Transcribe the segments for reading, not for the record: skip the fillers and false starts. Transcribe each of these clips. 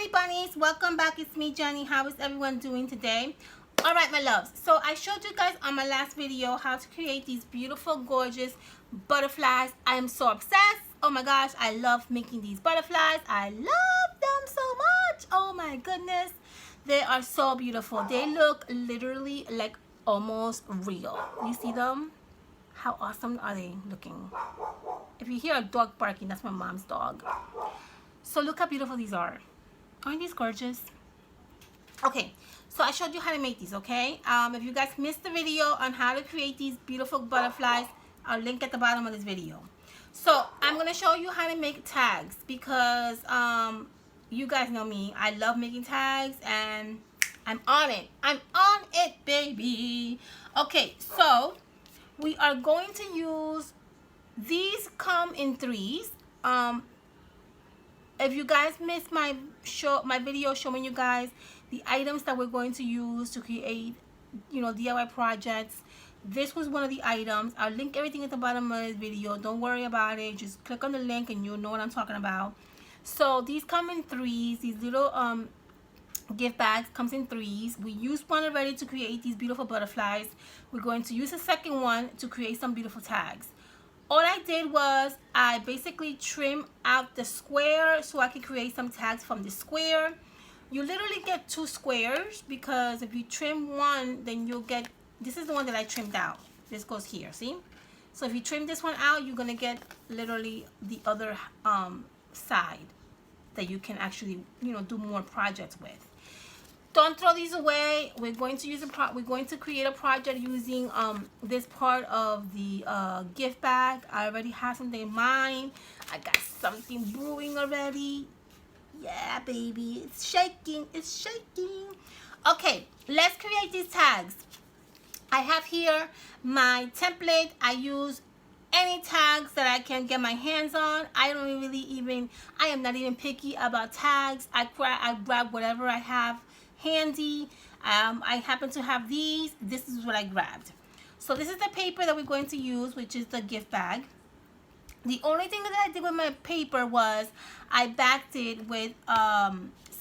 Honey Bunnies, welcome back. It's me, Jenny. How is everyone doing today? All right, my loves. So I showed you guys on my last video how to create these beautiful, gorgeous butterflies. I am so obsessed. Oh my gosh, I love making these butterflies. I love them so much. Oh my goodness. They are so beautiful. They look literally like almost real. You see them? How awesome are they looking? If you hear a dog barking, that's my mom's dog. So look how beautiful these are. Aren't these gorgeous? Okay, so I showed you how to make these, okay? If you guys missed the video on how to create these beautiful butterflies, I'll link at the bottom of this video. So I'm going to show you how to make tags because you guys know me. I love making tags and I'm on it. I'm on it, baby. Okay, so we are going to use, these come in threes. If you guys missed my video showing you guys the items that we're going to use to create, DIY projects, this was one of the items. I'll link everything at the bottom of this video. Don't worry about it. Just click on the link and you'll know what I'm talking about. So these come in threes. These little gift bags comes in threes. We used one already to create these beautiful butterflies. We're going to use a second one to create some beautiful tags. All I did was I basically trimmed out the square so I could create some tags from the square. You literally get 2 squares because if you trim one, then you'll get, this is the one that I trimmed out. This goes here, see? So if you trim this one out, you're gonna get literally the other side that you can actually, do more projects with. Don't throw these away. We're going to use we're going to create a project using this part of the gift bag. I already have something in mind. I got something brewing already. Yeah, baby, it's shaking. It's shaking. Okay, let's create these tags. I have here my template. I use any tags that I can get my hands on. I am not even picky about tags. I grab whatever I have handy. I happen to have these. This is what I grabbed. So this is the paper that we're going to use, which is the gift bag. The only thing that I did with my paper was I backed it with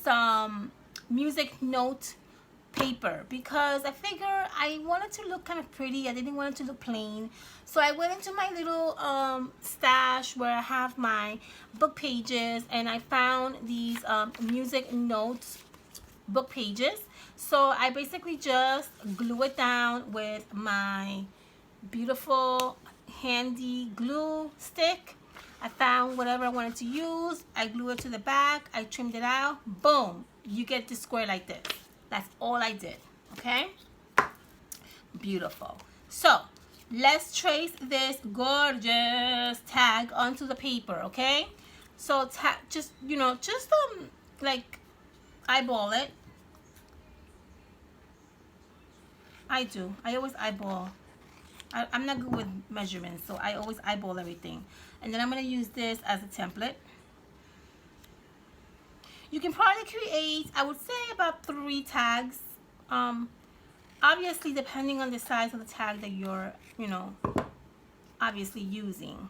some music note paper because I figure I wanted to look kind of pretty. I didn't want it to look plain. So I went into my little stash where I have my book pages and I found these music notes book pages. So I basically just glue it down with my beautiful handy glue stick. I found whatever I wanted to use. I glue it to the back. I trimmed it out. Boom. You get the square like this. That's all I did. Okay? Beautiful. So let's trace this gorgeous tag onto the paper. Okay? So just like eyeball it. I always eyeball. I'm not good with measurements, so I always eyeball everything. And then I'm going to use this as a template. You can probably create, I would say, about 3 tags. Obviously, depending on the size of the tag that you're, obviously using.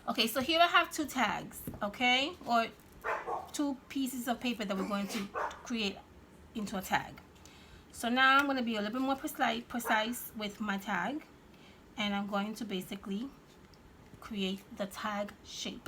Okay, so here I have 2 tags, okay? Or 2 pieces of paper that we're going to create into a tag. So now I'm going to be a little bit more precise with my tag, and I'm going to basically create the tag shape.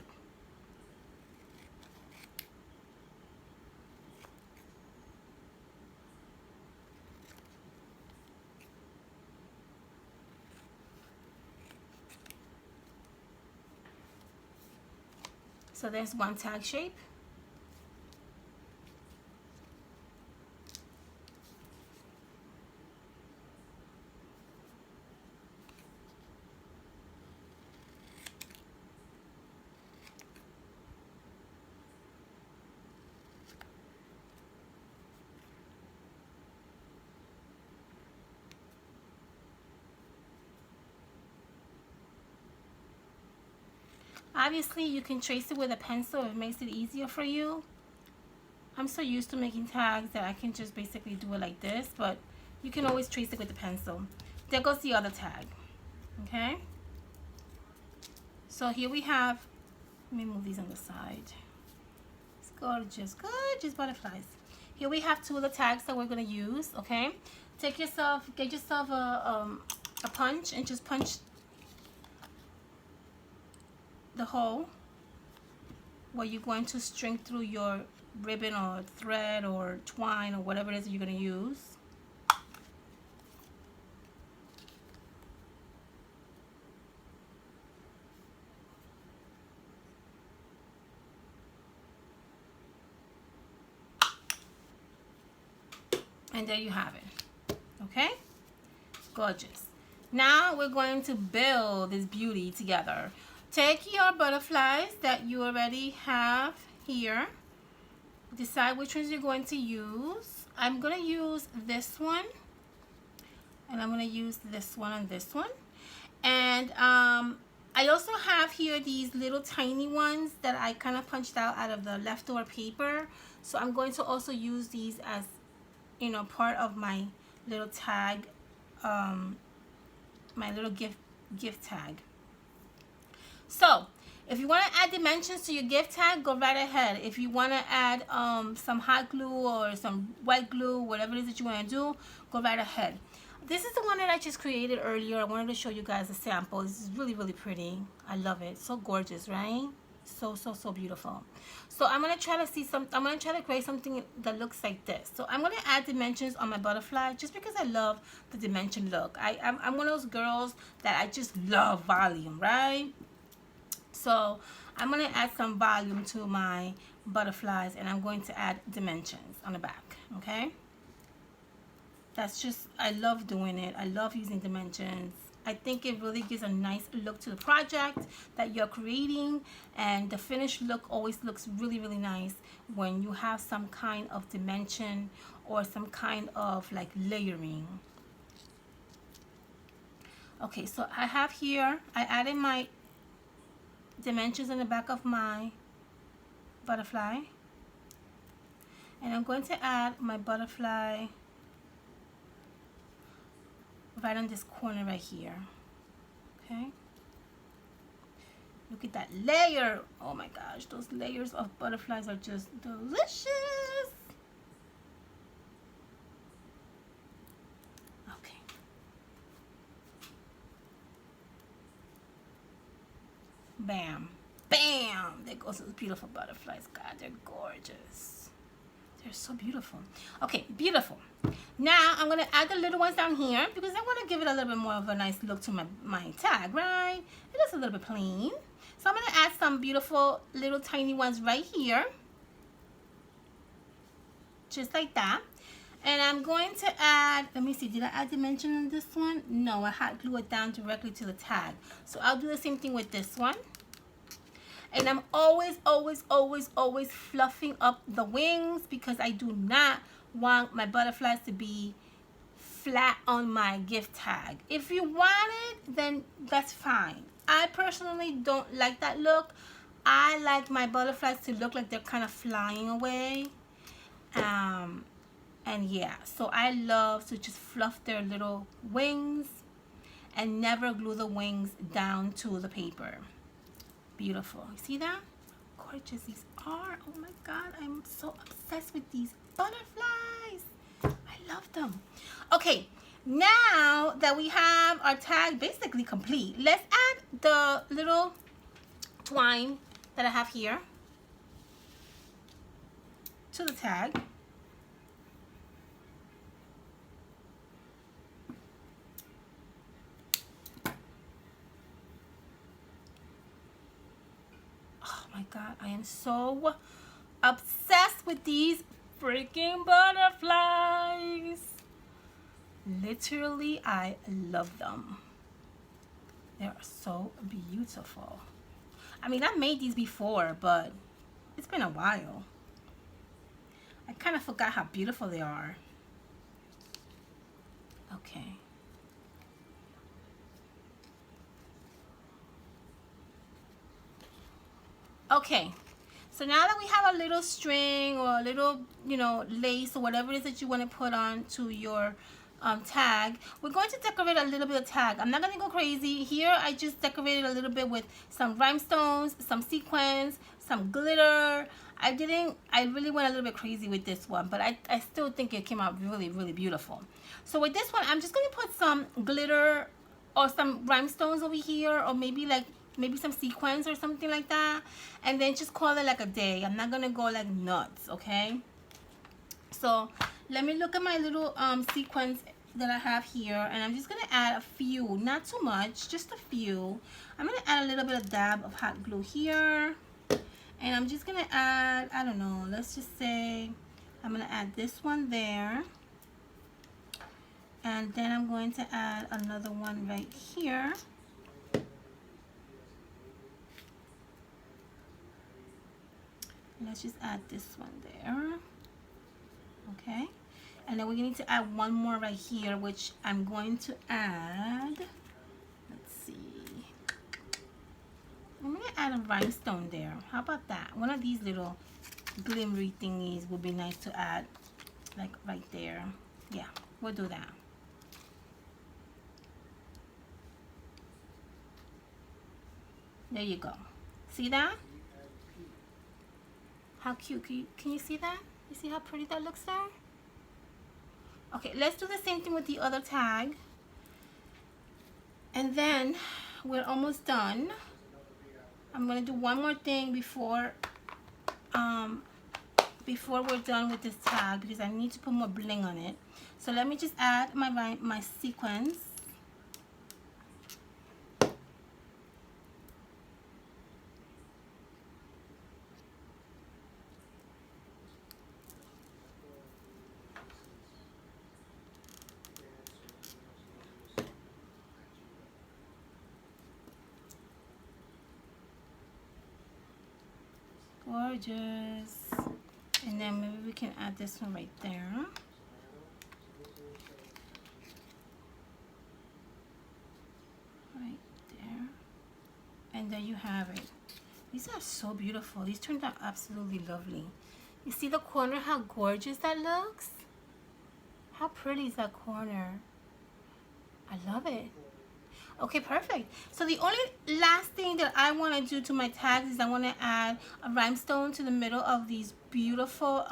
So there's one tag shape. Obviously, you can trace it with a pencil if it makes it easier for you. I'm so used to making tags that I can just basically do it like this, but you can always trace it with a pencil. There goes the other tag. Okay? So here we have, let me move these on the side. Let's Gorgeous, gorgeous butterflies. Here we have two of the tags that we're going to use, okay? Get yourself a punch and just punch the hole where you're going to string through your ribbon or thread or twine or whatever it is that you're going to use. And there you have it. Okay? Gorgeous. Now we're going to build this beauty together. Take your butterflies that you already have here. Decide which ones you're going to use. I'm going to use this one. And I'm going to use this one and this one. And I also have here these little tiny ones that I kind of punched out of the leftover paper. So I'm going to also use these as, you know, part of my little tag, my little gift tag. So if you want to add dimensions to your gift tag, go right ahead. If you want to add some hot glue or some white glue, whatever it is that you want to do, go right ahead. This is the one that I just created earlier. I wanted to show you guys a sample. This is really, really pretty. I love it. So gorgeous, right? So beautiful. So I'm gonna try to create something that looks like this. So I'm gonna add dimensions on my butterfly just because I love the dimension look. I'm one of those girls that I just love volume, right? So I'm gonna add some volume to my butterflies, and I'm going to add dimensions on the back. Okay, that's just, I love doing it. I love using dimensions. I think it really gives a nice look to the project that you're creating, and the finished look always looks really, really nice when you have some kind of dimension or some kind of like layering. Okay, so I have here, I added my dimensions in the back of my butterfly, and I'm going to add my butterfly right on this corner right here. Okay, look at that layer. Oh my gosh, those layers of butterflies are just delicious. Okay, bam, bam, there goes those beautiful butterflies. God, they're gorgeous. They're so beautiful. Okay, beautiful. Now I'm going to add the little ones down here because I want to give it a little bit more of a nice look to my tag, right? It looks a little bit plain. So I'm going to add some beautiful little tiny ones right here. Just like that. And I'm going to add, let me see, did I add dimension on this one? No, I had glue it down directly to the tag. So I'll do the same thing with this one. And I'm always fluffing up the wings because I do not want my butterflies to be flat on my gift tag. If you want it, then that's fine. I personally don't like that look. I like my butterflies to look like they're kind of flying away. And yeah, so I love to just fluff their little wings and never glue the wings down to the paper. Beautiful. You see that? Gorgeous these are. Oh my God, I'm so obsessed with these butterflies. I love them. Okay, now that we have our tag basically complete, let's add the little twine that I have here to the tag. Oh my God, I am so obsessed with these freaking butterflies. Literally, I love them. They are so beautiful. I mean, I made these before, but it's been a while. I kind of forgot how beautiful they are. Okay. Okay, so now that we have a little string or a little, you know, lace or whatever it is that you want to put on to your tag, we're going to decorate a little bit of tag. I'm not going to go crazy. Here I just decorated a little bit with some rhinestones, some sequins, some glitter. I really went a little bit crazy with this one, but I still think it came out really, really beautiful. So with this one, I'm just going to put some glitter or some rhinestones over here, or maybe some sequins or something like that, and then just call it like a day. I'm not going to go like nuts, okay? So let me look at my little sequins that I have here, and I'm just going to add a few, not too much, just a few. I'm going to add a little bit of dab of hot glue here, and I'm just going to add, I don't know, let's just say I'm going to add this one there, and then I'm going to add another one right here. Let's just add this one there. Okay, and then we need to add one more right here, which I'm going to add, let's see, I'm going to add a rhinestone there. How about that? One of these little glimmery thingies would be nice to add, like right there. Yeah, we'll do that. There you go. See that? How cute. Can you see that? You see how pretty that looks there? Okay, let's do the same thing with the other tag. And then we're almost done. I'm going to do one more thing before we're done with this tag, because I need to put more bling on it. So let me just add my sequins. Gorgeous. And then maybe we can add this one right there. Right there. And there you have it. These are so beautiful. These turned out absolutely lovely. You see the corner, how gorgeous that looks? How pretty is that corner? I love it. Okay, perfect. So the only last thing that I want to do to my tags is I want to add a rhinestone to the middle of these beautiful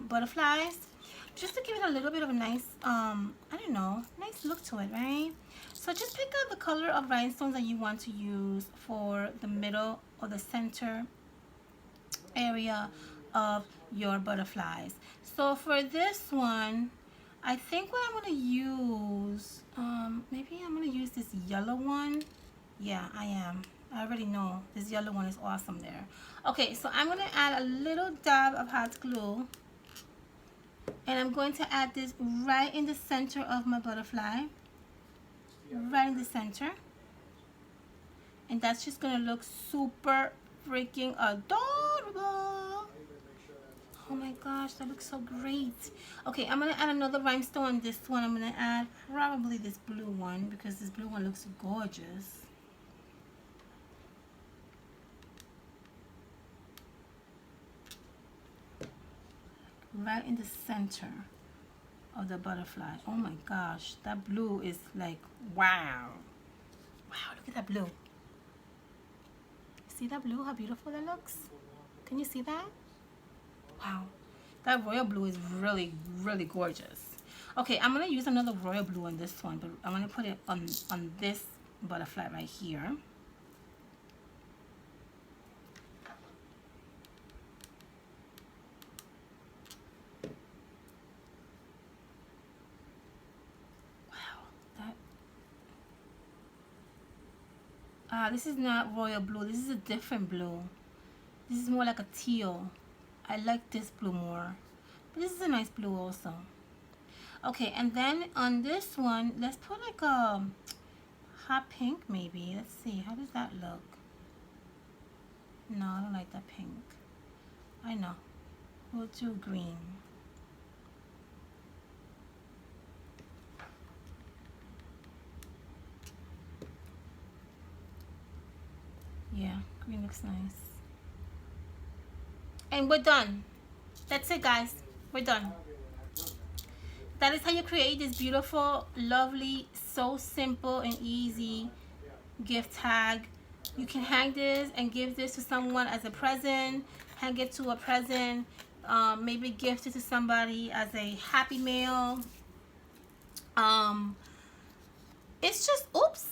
butterflies, just to give it a little bit of a nice, I don't know, nice look to it, right? So just pick out the color of rhinestones that you want to use for the middle or the center area of your butterflies. So for this one, I think what I'm going to use, maybe I'm going to use this yellow one. Yeah, I am. I already know this yellow one is awesome there. Okay, so I'm going to add a little dab of hot glue. And I'm going to add this right in the center of my butterfly. Right in the center. And that's just going to look super freaking adorable. Oh my gosh, that looks so great. Okay, I'm going to add another rhinestone on this one. I'm going to add probably this blue one, because this blue one looks gorgeous. Right in the center of the butterfly. Oh my gosh, that blue is like, wow. Wow, look at that blue. See that blue, how beautiful that looks? Can you see that? Wow, that royal blue is really, really gorgeous. Okay, I'm going to use another royal blue on this one, but I'm going to put it on this butterfly right here. Wow, that... this is not royal blue. This is a different blue. This is more like a teal. I like this blue more. But this is a nice blue also. Okay, and then on this one, let's put like a hot pink maybe. Let's see, how does that look? No, I don't like that pink. I know. We'll do green. Yeah, green looks nice. And we're done. That's it, guys. We're done. That is how you create this beautiful, lovely, so simple and easy gift tag You can hang this and give this to someone as a present. Hang it to a present. Maybe gift it to somebody as a happy mail. It's just, oops,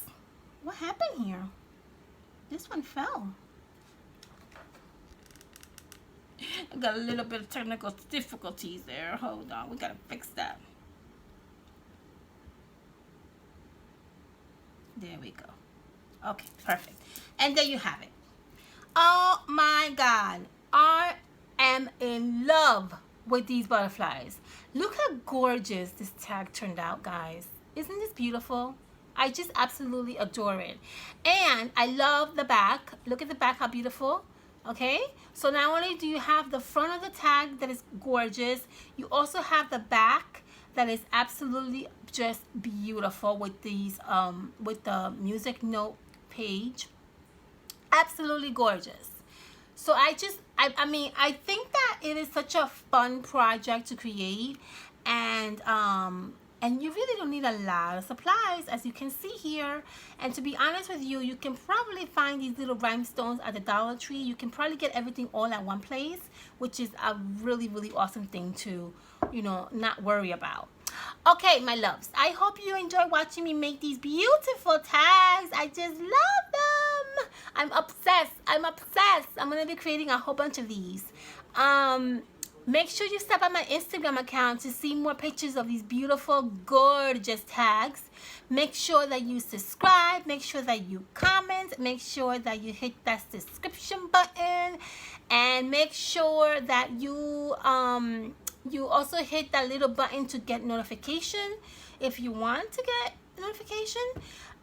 what happened here? This one fell. I got a little bit of technical difficulties there. Hold on, we gotta fix that. There we go. Okay, perfect. And there you have it. Oh my God, I am in love with these butterflies. Look how gorgeous this tag turned out, guys. Isn't this beautiful? I just absolutely adore it. And I love the back. Look at the back, how beautiful. Okay, so not only do you have the front of the tag that is gorgeous, you also have the back that is absolutely just beautiful with these with the music note page. Absolutely gorgeous. So I mean, I think that it is such a fun project to create, and you really don't need a lot of supplies, as you can see here. And to be honest with you, you can probably find these little rhinestones at the Dollar Tree. You can probably get everything all at one place, which is a really, really awesome thing to, you know, not worry about. Okay, my loves, I hope you enjoy watching me make these beautiful tags. I just love them. I'm obsessed. I'm obsessed. I'm going to be creating a whole bunch of these. Make sure you stop by my Instagram account to see more pictures of these beautiful, gorgeous tags. Make sure that you subscribe. Make sure that you comment. Make sure that you hit that subscription button. And make sure that you also hit that little button to get notification if you want to get notification.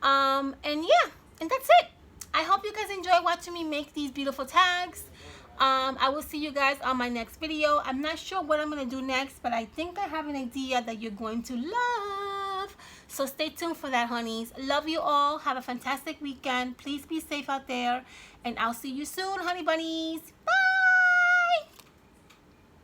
And yeah, and that's it. I hope you guys enjoy watching me make these beautiful tags. I will see you guys on my next video. I'm not sure what I'm going to do next, but I think I have an idea that you're going to love. So stay tuned for that, honeys. Love you all. Have a fantastic weekend. Please be safe out there. And I'll see you soon, honey bunnies. Bye.